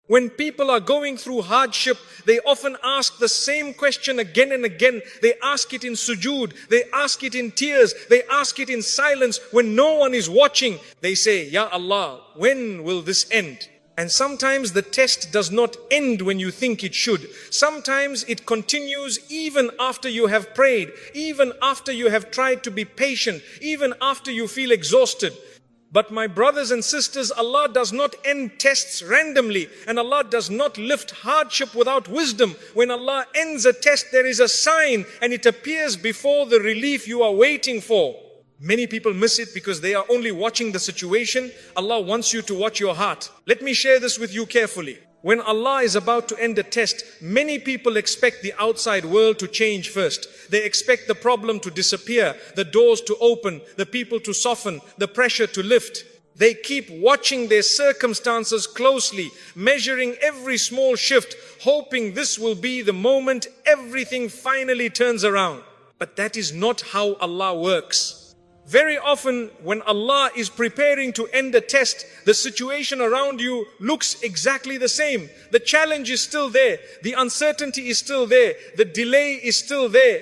When people are going through hardship, they often ask the same question again and again. They ask it in sujood, they ask it in tears, they ask it in silence when no one is watching. They say, Ya Allah, when will this end? And sometimes the test does not end when you think it should. Sometimes it continues even after you have prayed, even after you have tried to be patient, even after you feel exhausted. But my brothers and sisters, Allah does not end tests randomly, and Allah does not lift hardship without wisdom. When Allah ends a test, there is a sign, and it appears before the relief you are waiting for. Many people miss it because they are only watching the situation. Allah wants you to watch your heart. Let me share this with you carefully. When Allah is about to end a test, many people expect the outside world to change first. They expect the problem to disappear, the doors to open, the people to soften, the pressure to lift. They keep watching their circumstances closely, measuring every small shift, hoping this will be the moment everything finally turns around. But that is not how Allah works. Very often, when Allah is preparing to end a test, the situation around you looks exactly the same. The challenge is still there. The uncertainty is still there. The delay is still there.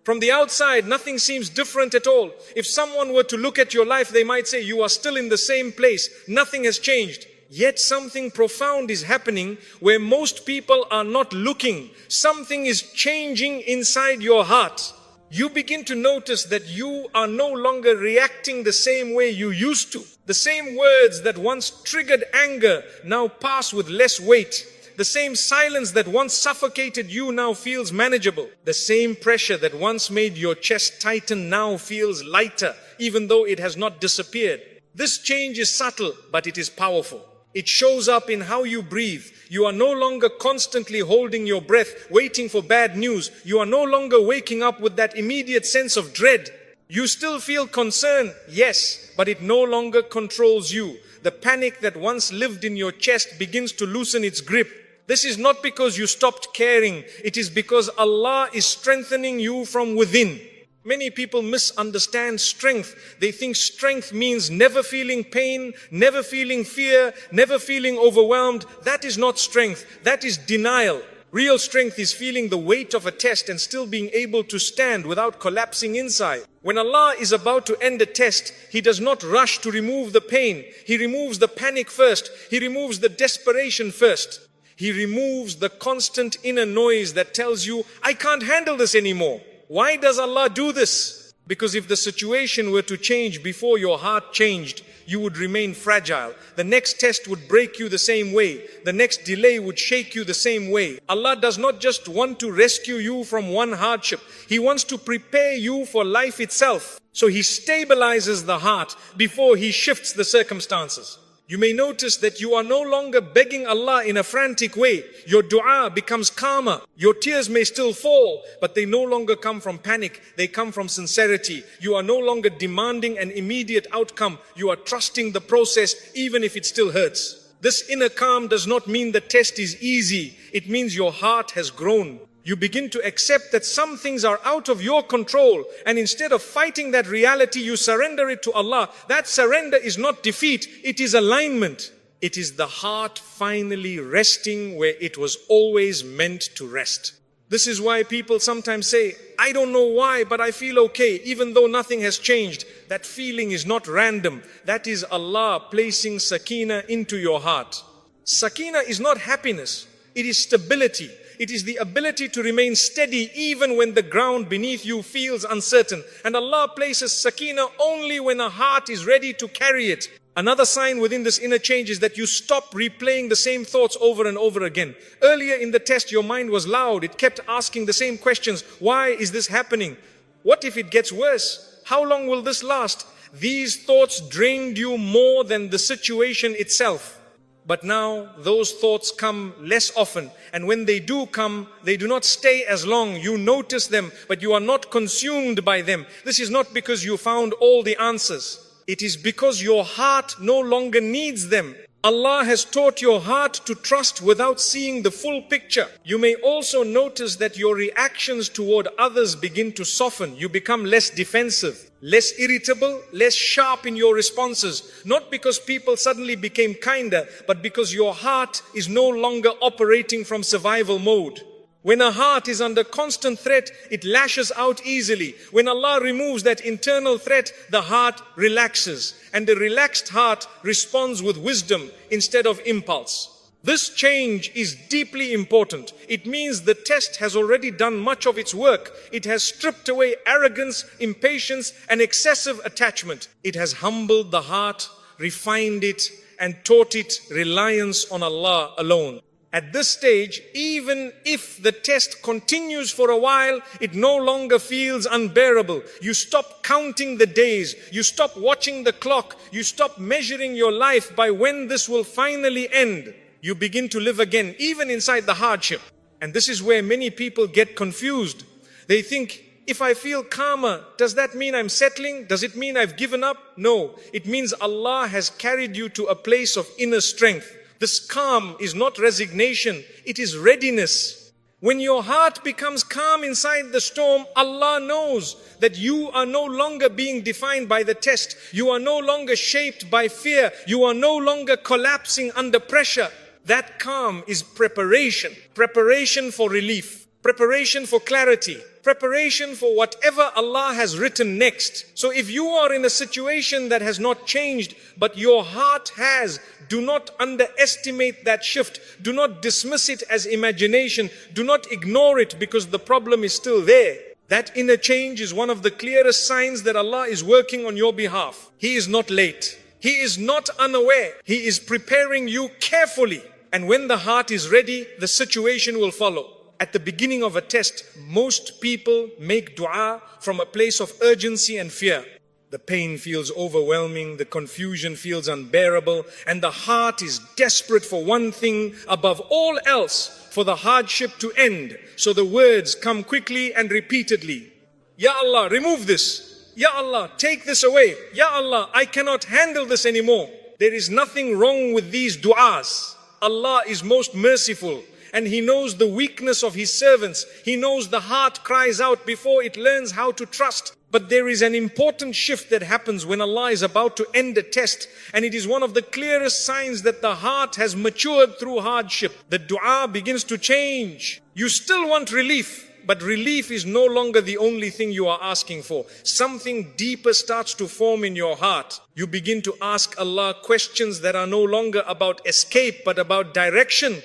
From the outside, nothing seems different at all. If someone were to look at your life, they might say, you are still in the same place. Nothing has changed. Yet something profound is happening where most people are not looking. Something is changing inside your heart. You begin to notice that you are no longer reacting the same way you used to. The same words that once triggered anger now pass with less weight. The same silence that once suffocated you now feels manageable. The same pressure that once made your chest tighten now feels lighter, even though it has not disappeared. This change is subtle, but it is powerful. It shows up in how you breathe. You are no longer constantly holding your breath, waiting for bad news. You are no longer waking up with that immediate sense of dread. You still feel concern, yes, but it no longer controls you. The panic that once lived in your chest begins to loosen its grip. This is not because you stopped caring. It is because Allah is strengthening you from within. Many people misunderstand strength. They think strength means never feeling pain, never feeling fear, never feeling overwhelmed. That is not strength. That is denial. Real strength is feeling the weight of a test and still being able to stand without collapsing inside. When Allah is about to end a test, He does not rush to remove the pain. He removes the panic first. He removes the desperation first. He removes the constant inner noise that tells you, I can't handle this anymore. Why does Allah do this? Because if the situation were to change before your heart changed, you would remain fragile. The next test would break you the same way. The next delay would shake you the same way. Allah does not just want to rescue you from one hardship. He wants to prepare you for life itself. So He stabilizes the heart before He shifts the circumstances. You may notice that you are no longer begging Allah in a frantic way. Your dua becomes calmer. Your tears may still fall, but they no longer come from panic. They come from sincerity. You are no longer demanding an immediate outcome. You are trusting the process, even if it still hurts. This inner calm does not mean the test is easy. It means your heart has grown. You begin to accept that some things are out of your control, and instead of fighting that reality, you surrender it to Allah. That surrender is not defeat, it is alignment. It is the heart finally resting where it was always meant to rest. This is why people sometimes say, I don't know why, but I feel okay, even though nothing has changed. That feeling is not random. That is Allah placing sakina into your heart. Sakina is not happiness, it is stability. It is the ability to remain steady even when the ground beneath you feels uncertain. And Allah places sakina only when a heart is ready to carry it. Another sign within this inner change is that you stop replaying the same thoughts over and over again. Earlier in the test, your mind was loud. It kept asking the same questions. Why is this happening? What if it gets worse? How long will this last? These thoughts drained you more than the situation itself. But now those thoughts come less often, and when they do come, they do not stay as long. You notice them, but you are not consumed by them. This is not because you found all the answers. It is because your heart no longer needs them. Allah has taught your heart to trust without seeing the full picture. You may also notice that your reactions toward others begin to soften. You become less defensive, less irritable, less sharp in your responses. Not because people suddenly became kinder, but because your heart is no longer operating from survival mode. When a heart is under constant threat, it lashes out easily. When Allah removes that internal threat, the heart relaxes. And the relaxed heart responds with wisdom instead of impulse. This change is deeply important. It means the test has already done much of its work. It has stripped away arrogance, impatience, and excessive attachment. It has humbled the heart, refined it, and taught it reliance on Allah alone. At this stage, even if the test continues for a while, it no longer feels unbearable. You stop counting the days. You stop watching the clock. You stop measuring your life by when this will finally end. You begin to live again, even inside the hardship. And this is where many people get confused. They think, if I feel calmer, does that mean I'm settling? Does it mean I've given up? No, it means Allah has carried you to a place of inner strength. This calm is not resignation, it is readiness. When your heart becomes calm inside the storm, Allah knows that you are no longer being defined by the test. You are no longer shaped by fear. You are no longer collapsing under pressure. That calm is preparation. Preparation for relief. Preparation for clarity. Preparation for whatever Allah has written next. So if you are in a situation that has not changed, but your heart has, do not underestimate that shift. Do not dismiss it as imagination. Do not ignore it because the problem is still there. That inner change is one of the clearest signs that Allah is working on your behalf. He is not late. He is not unaware. He is preparing you carefully. And when the heart is ready, the situation will follow. At the beginning of a test, most people make dua from a place of urgency and fear. The pain feels overwhelming, the confusion feels unbearable, and the heart is desperate for one thing above all else, for the hardship to end. So the words come quickly and repeatedly. Ya Allah, remove this. Ya Allah, take this away. Ya Allah, I cannot handle this anymore. There is nothing wrong with these du'as. Allah is most merciful. And He knows the weakness of His servants. He knows the heart cries out before it learns how to trust. But there is an important shift that happens when Allah is about to end a test. And it is one of the clearest signs that the heart has matured through hardship. The dua begins to change. You still want relief, but relief is no longer the only thing you are asking for. Something deeper starts to form in your heart. You begin to ask Allah questions that are no longer about escape, but about direction.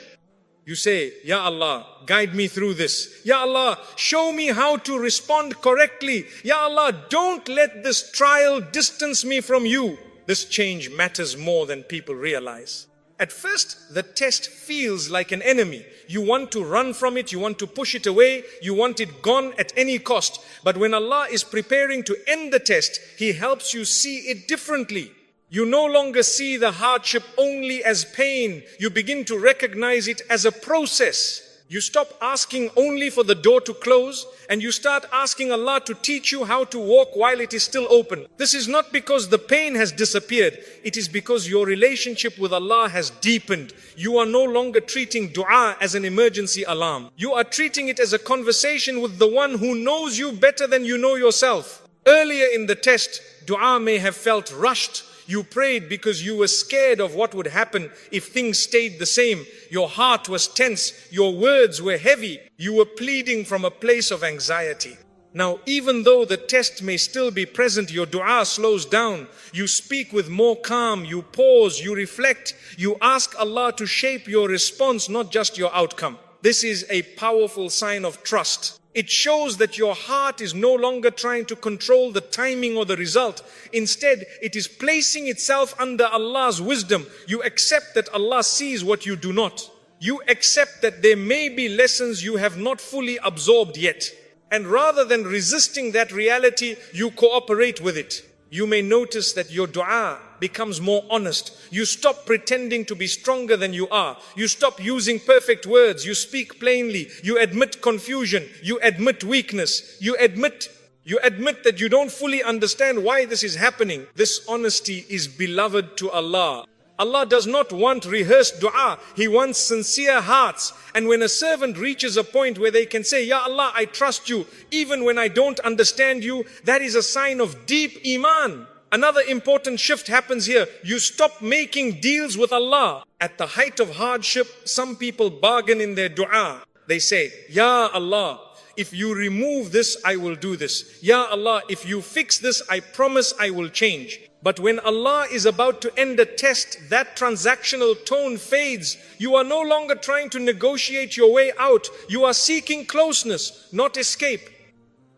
You say, Ya Allah, guide me through this. Ya Allah, show me how to respond correctly. Ya Allah, don't let this trial distance me from you. This change matters more than people realize. At first, the test feels like an enemy. You want to run from it, you want to push it away, you want it gone at any cost. But when Allah is preparing to end the test, He helps you see it differently. You no longer see the hardship only as pain. You begin to recognize it as a process. You stop asking only for the door to close and you start asking Allah to teach you how to walk while it is still open. This is not because the pain has disappeared. It is because your relationship with Allah has deepened. You are no longer treating dua as an emergency alarm. You are treating it as a conversation with the one who knows you better than you know yourself. Earlier in the test, dua may have felt rushed. You prayed because you were scared of what would happen if things stayed the same. Your heart was tense. Your words were heavy. You were pleading from a place of anxiety. Now, even though the test may still be present, your dua slows down. You speak with more calm. You pause. You reflect. You ask Allah to shape your response, not just your outcome. This is a powerful sign of trust. It shows that your heart is no longer trying to control the timing or the result. Instead, it is placing itself under Allah's wisdom. You accept that Allah sees what you do not. You accept that there may be lessons you have not fully absorbed yet. And rather than resisting that reality, you cooperate with it. You may notice that your dua becomes more honest. You stop pretending to be stronger than you are. You stop using perfect words. You speak plainly. You admit confusion. You admit weakness. You admit that you don't fully understand why this is happening. This honesty is beloved to Allah. Allah does not want rehearsed dua. He wants sincere hearts. And when a servant reaches a point where they can say, Ya Allah, I trust you, even when I don't understand you, that is a sign of deep iman. Another important shift happens here. You stop making deals with Allah. At the height of hardship, some people bargain in their dua. They say, Ya Allah, if you remove this, I will do this. Ya Allah, if you fix this, I promise I will change. But when Allah is about to end a test, that transactional tone fades. You are no longer trying to negotiate your way out. You are seeking closeness, not escape.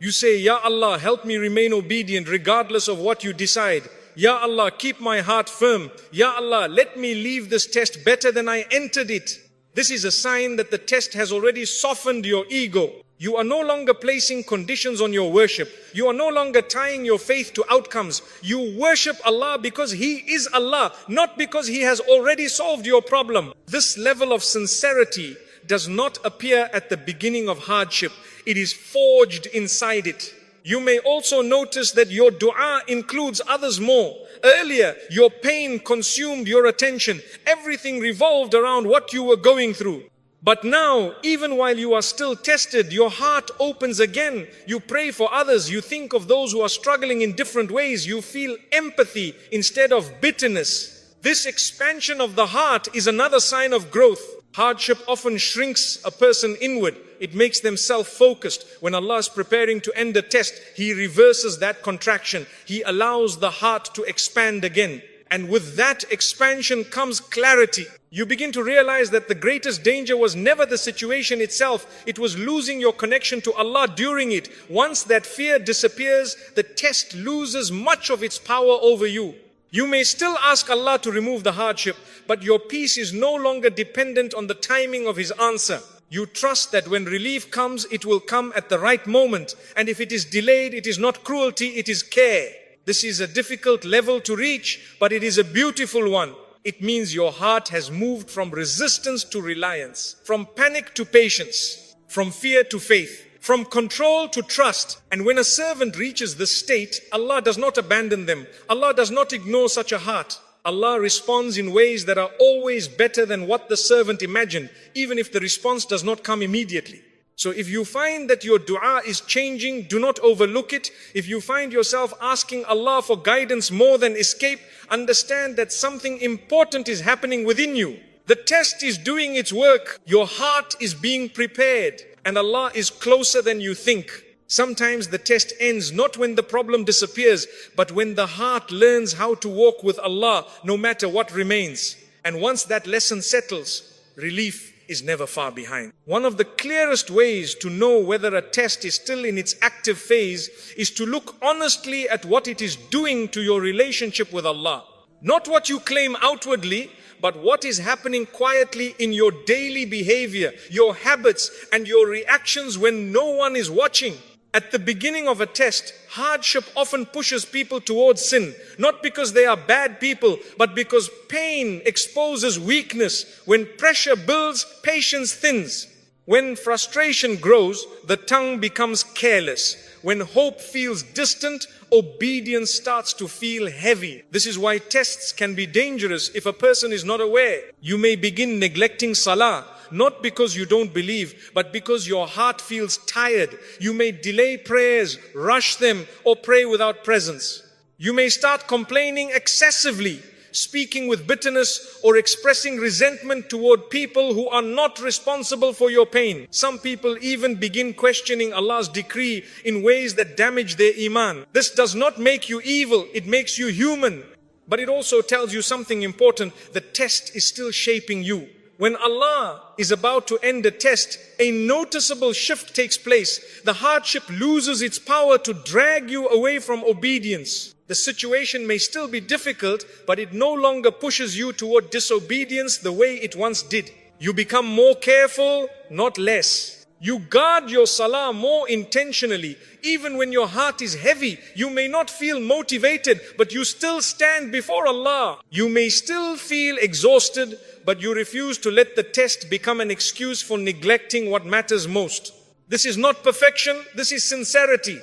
You say, Ya Allah, help me remain obedient regardless of what you decide. Ya Allah, keep my heart firm. Ya Allah, let me leave this test better than I entered it. This is a sign that the test has already softened your ego. You are no longer placing conditions on your worship. You are no longer tying your faith to outcomes. You worship Allah because He is Allah, not because He has already solved your problem. This level of sincerity does not appear at the beginning of hardship. It is forged inside it. You may also notice that your dua includes others more. Earlier, your pain consumed your attention. Everything revolved around what you were going through. But now, even while you are still tested, your heart opens again. You pray for others. You think of those who are struggling in different ways. You feel empathy instead of bitterness. This expansion of the heart is another sign of growth. Hardship often shrinks a person inward. It makes them self-focused. When Allah is preparing to end a test, He reverses that contraction. He allows the heart to expand again. And with that expansion comes clarity. You begin to realize that the greatest danger was never the situation itself. It was losing your connection to Allah during it. Once that fear disappears, the test loses much of its power over you. You may still ask Allah to remove the hardship, but your peace is no longer dependent on the timing of His answer. You trust that when relief comes, it will come at the right moment. And if it is delayed, it is not cruelty, it is care. This is a difficult level to reach, but it is a beautiful one. It means your heart has moved from resistance to reliance, from panic to patience, from fear to faith, from control to trust. And when a servant reaches this state, Allah does not abandon them. Allah does not ignore such a heart. Allah responds in ways that are always better than what the servant imagined, even if the response does not come immediately. So if you find that your dua is changing, do not overlook it. If you find yourself asking Allah for guidance more than escape, understand that something important is happening within you. The test is doing its work. Your heart is being prepared, and Allah is closer than you think. Sometimes the test ends not when the problem disappears, but when the heart learns how to walk with Allah, no matter what remains. And once that lesson settles, relief is never far behind. One of the clearest ways to know whether a test is still in its active phase is to look honestly at what it is doing to your relationship with Allah. Not what you claim outwardly, but what is happening quietly in your daily behavior, your habits, and your reactions when no one is watching. At the beginning of a test, hardship often pushes people towards sin, not because they are bad people, but because pain exposes weakness. When pressure builds, patience thins. When frustration grows, the tongue becomes careless. When hope feels distant, obedience starts to feel heavy. This is why tests can be dangerous if a person is not aware. You may begin neglecting salah, not because you don't believe, but because your heart feels tired. You may delay prayers, rush them, or pray without presence. You may start complaining excessively, speaking with bitterness, or expressing resentment toward people who are not responsible for your pain. Some people even begin questioning Allah's decree in ways that damage their iman. This does not make you evil, it makes you human. But it also tells you something important. The test is still shaping you. When Allah is about to end a test, a noticeable shift takes place. The hardship loses its power to drag you away from obedience. The situation may still be difficult, but it no longer pushes you toward disobedience the way it once did. You become more careful, not less. You guard your salah more intentionally. Even when your heart is heavy, you may not feel motivated, but you still stand before Allah. You may still feel exhausted, but you refuse to let the test become an excuse for neglecting what matters most. This is not perfection, this is sincerity.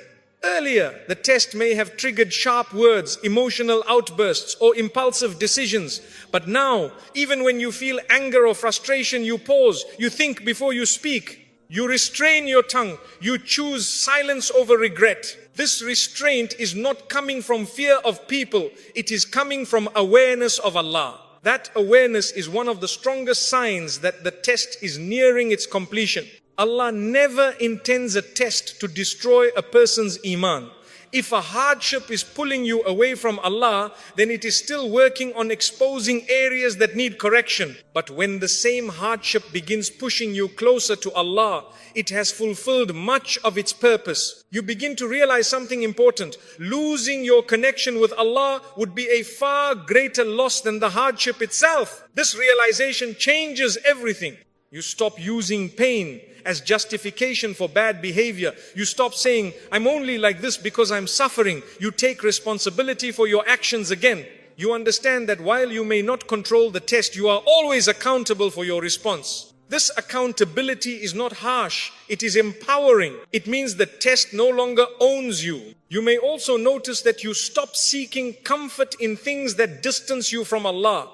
Earlier, the test may have triggered sharp words, emotional outbursts, or impulsive decisions. But now, even when you feel anger or frustration, you pause, you think before you speak. You restrain your tongue. You choose silence over regret. This restraint is not coming from fear of people. It is coming from awareness of Allah. That awareness is one of the strongest signs that the test is nearing its completion. Allah never intends a test to destroy a person's iman. If a hardship is pulling you away from Allah, then it is still working on exposing areas that need correction. But when the same hardship begins pushing you closer to Allah, it has fulfilled much of its purpose. You begin to realize something important. Losing your connection with Allah would be a far greater loss than the hardship itself. This realization changes everything. You stop using pain as justification for bad behavior. You stop saying, I'm only like this because I'm suffering. You take responsibility for your actions again. You understand that while you may not control the test, you are always accountable for your response. This accountability is not harsh. It is empowering. It means the test no longer owns you. You may also notice that you stop seeking comfort in things that distance you from Allah.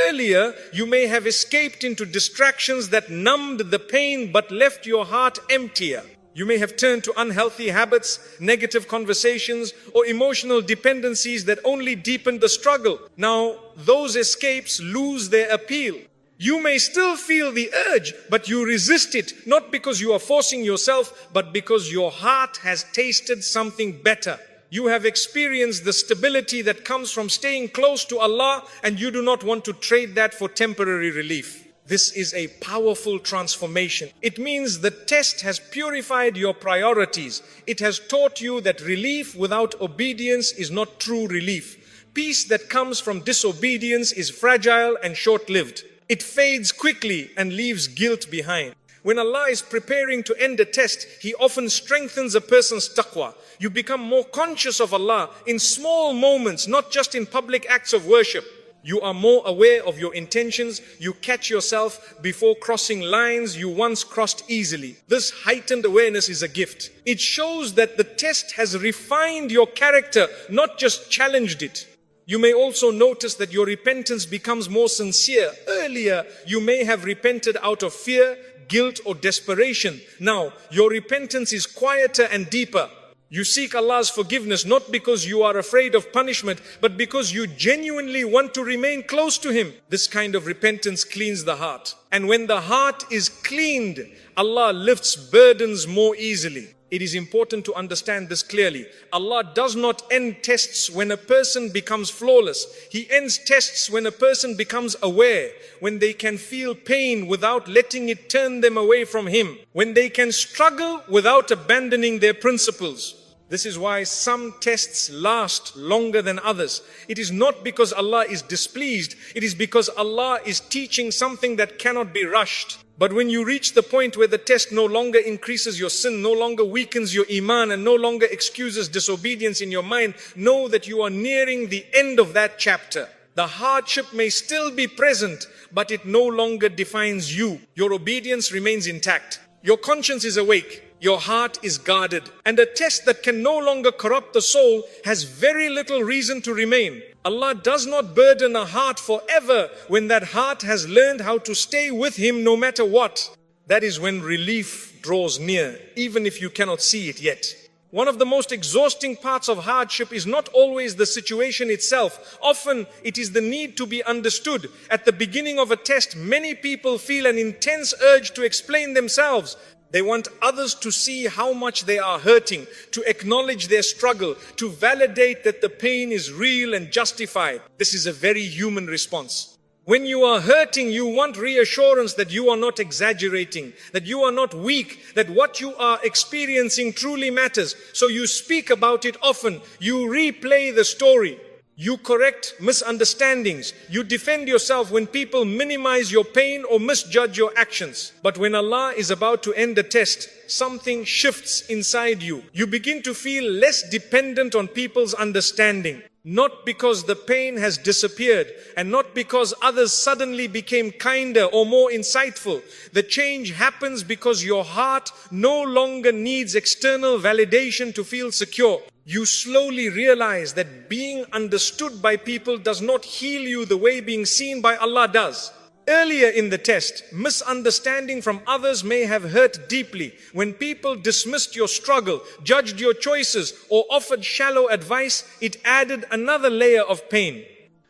Earlier, you may have escaped into distractions that numbed the pain but left your heart emptier. You may have turned to unhealthy habits, negative conversations, or emotional dependencies that only deepened the struggle. Now, those escapes lose their appeal. You may still feel the urge, but you resist it, not because you are forcing yourself, but because your heart has tasted something better. You have experienced the stability that comes from staying close to Allah, and you do not want to trade that for temporary relief. This is a powerful transformation. It means the test has purified your priorities. It has taught you that relief without obedience is not true relief. Peace that comes from disobedience is fragile and short-lived. It fades quickly and leaves guilt behind. When Allah is preparing to end a test, He often strengthens a person's taqwa. You become more conscious of Allah in small moments, not just in public acts of worship. You are more aware of your intentions. You catch yourself before crossing lines you once crossed easily. This heightened awareness is a gift. It shows that the test has refined your character, not just challenged it. You may also notice that your repentance becomes more sincere. Earlier, you may have repented out of fear, guilt, or desperation. Now, your repentance is quieter and deeper. You seek Allah's forgiveness not because you are afraid of punishment, but because you genuinely want to remain close to Him. This kind of repentance cleans the heart. And when the heart is cleaned, Allah lifts burdens more easily. It is important to understand this clearly. Allah does not end tests when a person becomes flawless. He ends tests when a person becomes aware, when they can feel pain without letting it turn them away from Him, when they can struggle without abandoning their principles. This is why some tests last longer than others. It is not because Allah is displeased. It is because Allah is teaching something that cannot be rushed. But when you reach the point where the test no longer increases your sin, no longer weakens your iman, and no longer excuses disobedience in your mind, know that you are nearing the end of that chapter. The hardship may still be present, but it no longer defines you. Your obedience remains intact. Your conscience is awake. Your heart is guarded. And a test that can no longer corrupt the soul has very little reason to remain. Allah does not burden a heart forever when that heart has learned how to stay with Him no matter what. That is when relief draws near, even if you cannot see it yet. One of the most exhausting parts of hardship is not always the situation itself. Often it is the need to be understood. At the beginning of a test, many people feel an intense urge to explain themselves. They want others to see how much they are hurting, to acknowledge their struggle, to validate that the pain is real and justified. This is a very human response. When you are hurting, you want reassurance that you are not exaggerating, that you are not weak, that what you are experiencing truly matters. So you speak about it often. You replay the story. You correct misunderstandings. You defend yourself when people minimize your pain or misjudge your actions. But when Allah is about to end a test, something shifts inside you. You begin to feel less dependent on people's understanding. Not because the pain has disappeared and not because others suddenly became kinder or more insightful. The change happens because your heart no longer needs external validation to feel secure. You slowly realize that being understood by people does not heal you the way being seen by Allah does. Earlier in the test, misunderstanding from others may have hurt deeply. When people dismissed your struggle, judged your choices, or offered shallow advice, it added another layer of pain.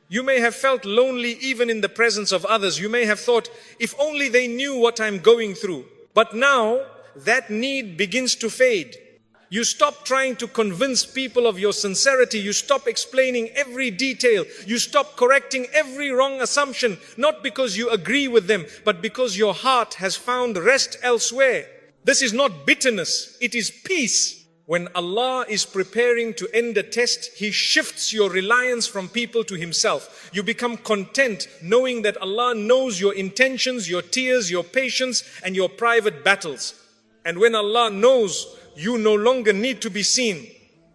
You may have felt lonely even in the presence of others. You may have thought, if only they knew what I'm going through. But now, that need begins to fade. You stop trying to convince people of your sincerity. You stop explaining every detail. You stop correcting every wrong assumption, not because you agree with them, but because your heart has found rest elsewhere. This is not bitterness, it is peace. When Allah is preparing to end a test, He shifts your reliance from people to Himself. You become content knowing that Allah knows your intentions, your tears, your patience, and your private battles. And when Allah knows, you no longer need to be seen.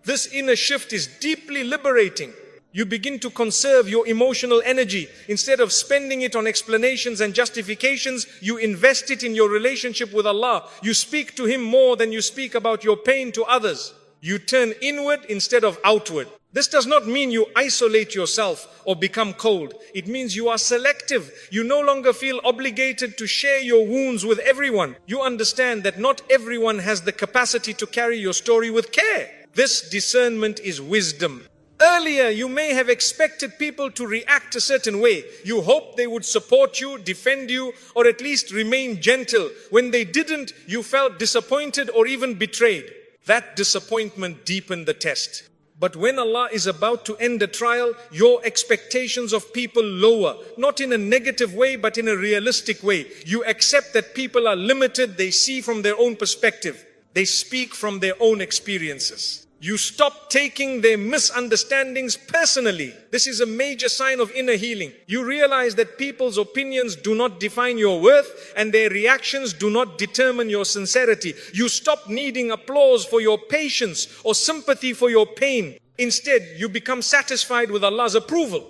This inner shift is deeply liberating. You begin to conserve your emotional energy. Instead of spending it on explanations and justifications, you invest it in your relationship with Allah. You speak to Him more than you speak about your pain to others. You turn inward instead of outward. This does not mean you isolate yourself or become cold. It means you are selective. You no longer feel obligated to share your wounds with everyone. You understand that not everyone has the capacity to carry your story with care. This discernment is wisdom. Earlier, you may have expected people to react a certain way. You hoped they would support you, defend you, or at least remain gentle. When they didn't, you felt disappointed or even betrayed. That disappointment deepened the test. But when Allah is about to end a trial, your expectations of people lower. Not in a negative way, but in a realistic way. You accept that people are limited, they see from their own perspective. They speak from their own experiences. You stop taking their misunderstandings personally. This is a major sign of inner healing. You realize that people's opinions do not define your worth and their reactions do not determine your sincerity. You stop needing applause for your patience or sympathy for your pain. Instead, you become satisfied with Allah's approval.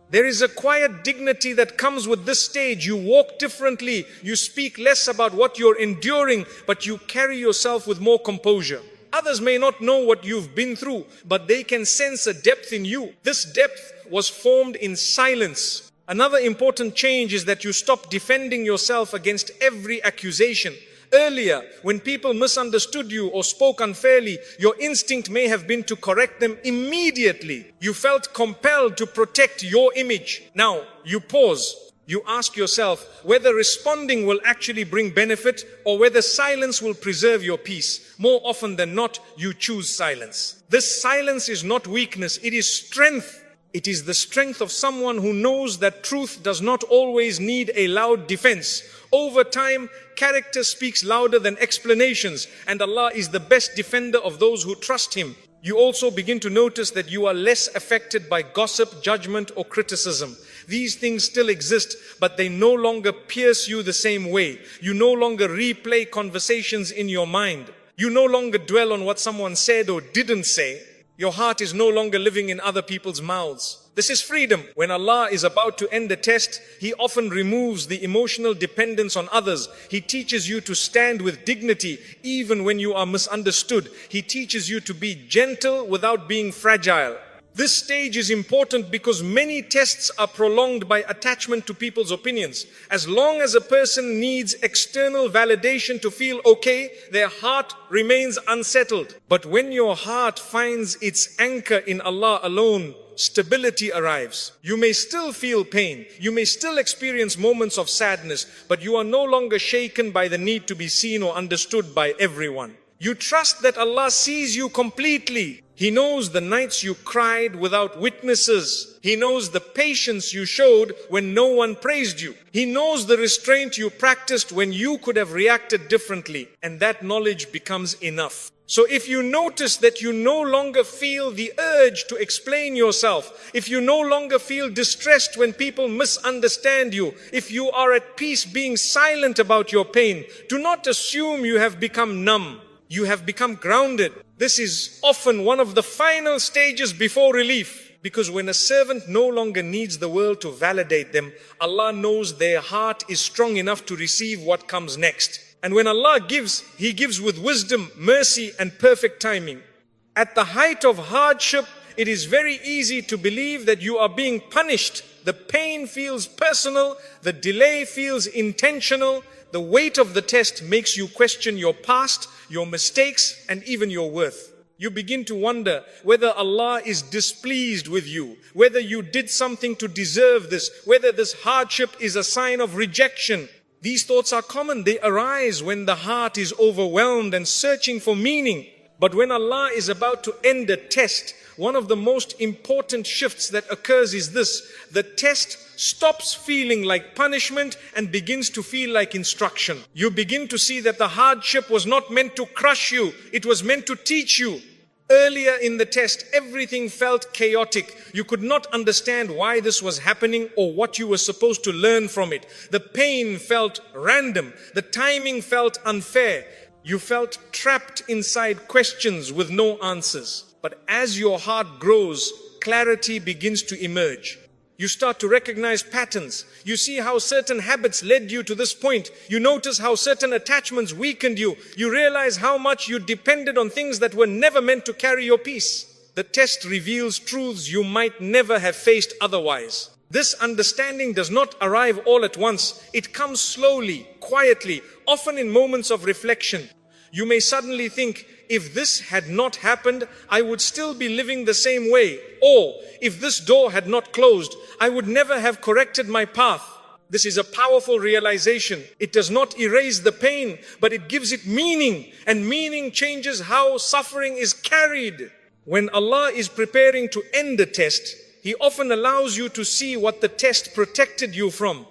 There is a quiet dignity that comes with this stage. You walk differently. You speak less about what you're enduring, but you carry yourself with more composure. Others may not know what you've been through, but they can sense a depth in you. This depth was formed in silence. Another important change is that you stop defending yourself against every accusation. Earlier, when people misunderstood you or spoke unfairly, your instinct may have been to correct them immediately. You felt compelled to protect your image. Now, you pause. You ask yourself whether responding will actually bring benefit or whether silence will preserve your peace. More often than not, you choose silence. This silence is not weakness, it is strength. It is the strength of someone who knows that truth does not always need a loud defense. Over time, character speaks louder than explanations, and Allah is the best defender of those who trust Him. You also begin to notice that you are less affected by gossip, judgment, or criticism. These things still exist, but they no longer pierce you the same way. You no longer replay conversations in your mind. You no longer dwell on what someone said or didn't say. Your heart is no longer living in other people's mouths. This is freedom. When Allah is about to end a test, He often removes the emotional dependence on others. He teaches you to stand with dignity even when you are misunderstood. He teaches you to be gentle without being fragile. This stage is important because many tests are prolonged by attachment to people's opinions. As long as a person needs external validation to feel okay, their heart remains unsettled. But when your heart finds its anchor in Allah alone, stability arrives. You may still feel pain. You may still experience moments of sadness, but you are no longer shaken by the need to be seen or understood by everyone. You trust that Allah sees you completely. He knows the nights you cried without witnesses. He knows the patience you showed when no one praised you. He knows the restraint you practiced when you could have reacted differently. And that knowledge becomes enough. So if you notice that you no longer feel the urge to explain yourself, if you no longer feel distressed when people misunderstand you, if you are at peace being silent about your pain, do not assume you have become numb. You have become grounded. This is often one of the final stages before relief. Because when a servant no longer needs the world to validate them, Allah knows their heart is strong enough to receive what comes next. And when Allah gives, He gives with wisdom, mercy and perfect timing. At the height of hardship, it is very easy to believe that you are being punished. The pain feels personal, the delay feels intentional. The weight of the test makes you question your past, your mistakes and even your worth. You begin to wonder whether Allah is displeased with you, whether you did something to deserve this, whether this hardship is a sign of rejection. These thoughts are common. They arise when the heart is overwhelmed and searching for meaning. But when Allah is about to end a test, one of the most important shifts that occurs is this: the test stops feeling like punishment and begins to feel like instruction. You begin to see that the hardship was not meant to crush you, it was meant to teach you. Earlier in the test, everything felt chaotic. You could not understand why this was happening or what you were supposed to learn from it. The pain felt random. The timing felt unfair. You felt trapped inside questions with no answers. But as your heart grows, clarity begins to emerge. You start to recognize patterns. You see how certain habits led you to this point. You notice how certain attachments weakened you. You realize how much you depended on things that were never meant to carry your peace. The test reveals truths you might never have faced otherwise. This understanding does not arrive all at once. It comes slowly, quietly, often in moments of reflection. You may suddenly think, if this had not happened, I would still be living the same way. Or, if this door had not closed, I would never have corrected my path. This is a powerful realization. It does not erase the pain, but it gives it meaning. And meaning changes how suffering is carried. When Allah is preparing to end a test, He often allows you to see what the test protected you from.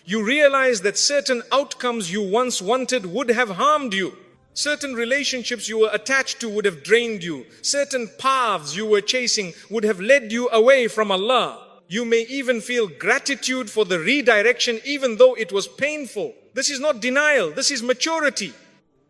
You realize that certain outcomes you once wanted would have harmed you. Certain relationships you were attached to would have drained you. Certain paths you were chasing would have led you away from Allah. You may even feel gratitude for the redirection even though it was painful. This is not denial, this is maturity.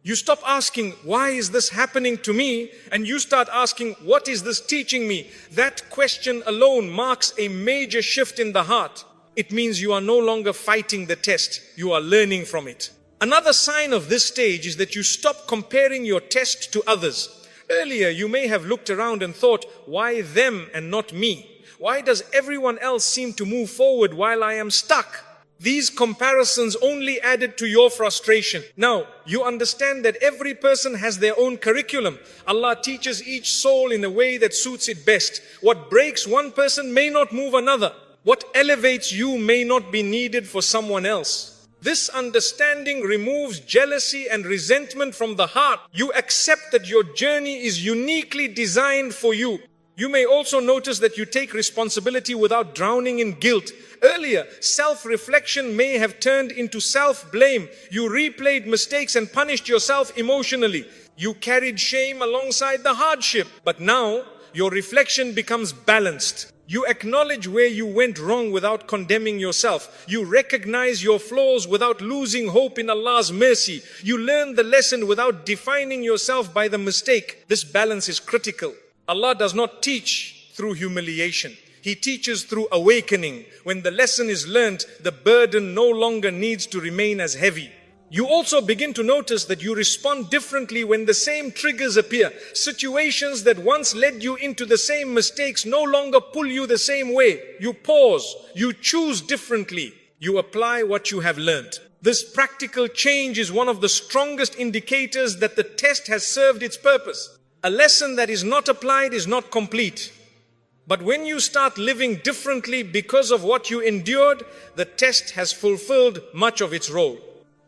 You stop asking, why is this happening to me? And you start asking, what is this teaching me? That question alone marks a major shift in the heart. It means you are no longer fighting the test, you are learning from it. Another sign of this stage is that you stop comparing your test to others. Earlier, you may have looked around and thought, why them and not me? Why does everyone else seem to move forward while I am stuck? These comparisons only added to your frustration. Now, you understand that every person has their own curriculum. Allah teaches each soul in a way that suits it best. What breaks one person may not move another. What elevates you may not be needed for someone else. This understanding removes jealousy and resentment from the heart. You accept that your journey is uniquely designed for you. You may also notice that you take responsibility without drowning in guilt. Earlier, self-reflection may have turned into self-blame. You replayed mistakes and punished yourself emotionally. You carried shame alongside the hardship. But now, your reflection becomes balanced. You acknowledge where you went wrong without condemning yourself. You recognize your flaws without losing hope in Allah's mercy. You learn the lesson without defining yourself by the mistake. This balance is critical. Allah does not teach through humiliation. He teaches through awakening. When the lesson is learnt, the burden no longer needs to remain as heavy. You also begin to notice that you respond differently when the same triggers appear. Situations that once led you into the same mistakes no longer pull you the same way. You pause. You choose differently. You apply what you have learnt. This practical change is one of the strongest indicators that the test has served its purpose. A lesson that is not applied is not complete. But when you start living differently because of what you endured, the test has fulfilled much of its role.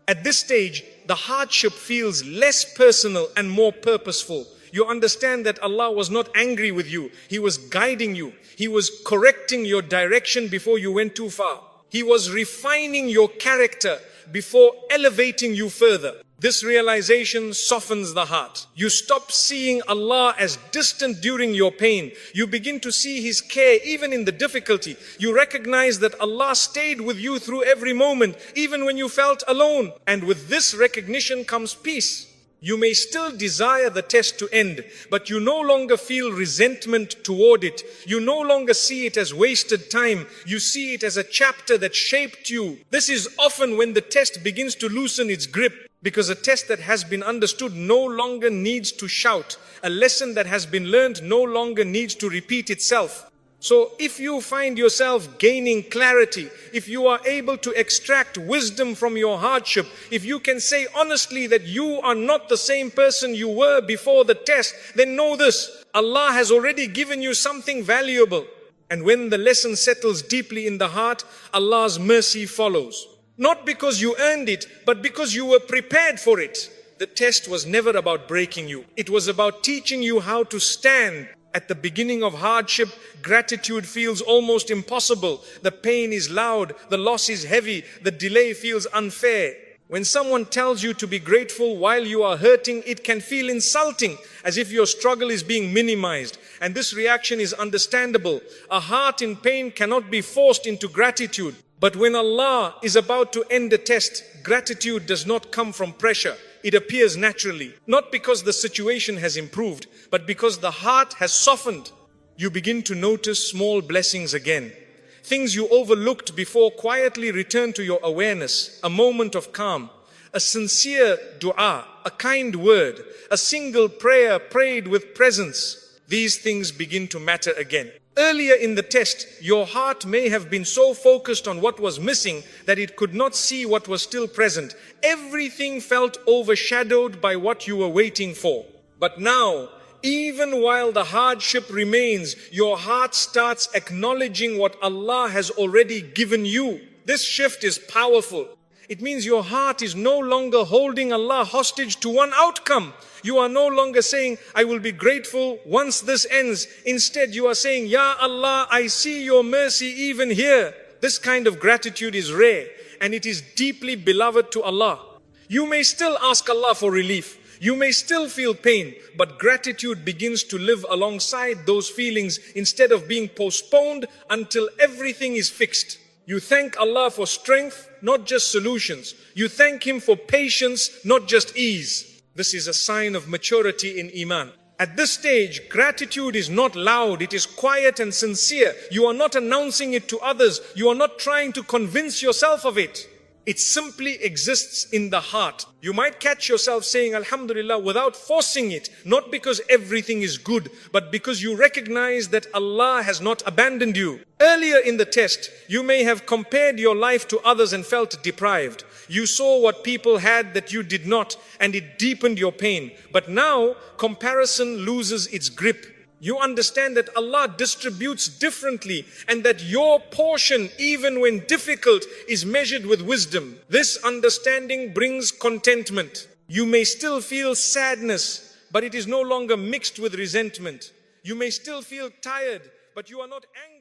At this stage, the hardship feels less personal and more purposeful. You understand that Allah was not angry with you. He was guiding you. He was correcting your direction before you went too far. He was refining your character before elevating you further. This realization softens the heart. You stop seeing Allah as distant during your pain. You begin to see His care even in the difficulty. You recognize that Allah stayed with you through every moment, even when you felt alone. And with this recognition comes peace. You may still desire the test to end, but you no longer feel resentment toward it. You no longer see it as wasted time. You see it as a chapter that shaped you. This is often when the test begins to loosen its grip, because a test that has been understood no longer needs to shout. A lesson that has been learned no longer needs to repeat itself. So if you find yourself gaining clarity, if you are able to extract wisdom from your hardship, if you can say honestly that you are not the same person you were before the test, then know this: Allah has already given you something valuable. And when the lesson settles deeply in the heart, Allah's mercy follows. Not because you earned it, but because you were prepared for it. The test was never about breaking you. It was about teaching you how to stand. At the beginning of hardship, gratitude feels almost impossible. The pain is loud, the loss is heavy, the delay feels unfair. When someone tells you to be grateful while you are hurting, it can feel insulting, as if your struggle is being minimized. And this reaction is understandable. A heart in pain cannot be forced into gratitude. But when Allah is about to end a test, gratitude does not come from pressure. It appears naturally, not because the situation has improved, but because the heart has softened. You begin to notice small blessings again. Things you overlooked before quietly return to your awareness. A moment of calm, a sincere dua, a kind word, a single prayer prayed with presence. These things begin to matter again. Earlier in the test, your heart may have been so focused on what was missing that it could not see what was still present. Everything felt overshadowed by what you were waiting for. But now, even while the hardship remains, your heart starts acknowledging what Allah has already given you. This shift is powerful. It means your heart is no longer holding Allah hostage to one outcome. You are no longer saying, I will be grateful once this ends. Instead, you are saying, Ya Allah, I see your mercy even here. This kind of gratitude is rare, and it is deeply beloved to Allah. You may still ask Allah for relief. You may still feel pain, but gratitude begins to live alongside those feelings instead of being postponed until everything is fixed. You thank Allah for strength, not just solutions. You thank Him for patience, not just ease. This is a sign of maturity in Iman. At this stage, gratitude is not loud, it is quiet and sincere. You are not announcing it to others. You are not trying to convince yourself of it. It simply exists in the heart. You might catch yourself saying Alhamdulillah without forcing it, not because everything is good, but because you recognize that Allah has not abandoned you. Earlier in the test, you may have compared your life to others and felt deprived. You saw what people had that you did not, and it deepened your pain. But now, comparison loses its grip. You understand that Allah distributes differently, and that your portion, even when difficult, is measured with wisdom. This understanding brings contentment. You may still feel sadness, but it is no longer mixed with resentment. You may still feel tired, but you are not angry.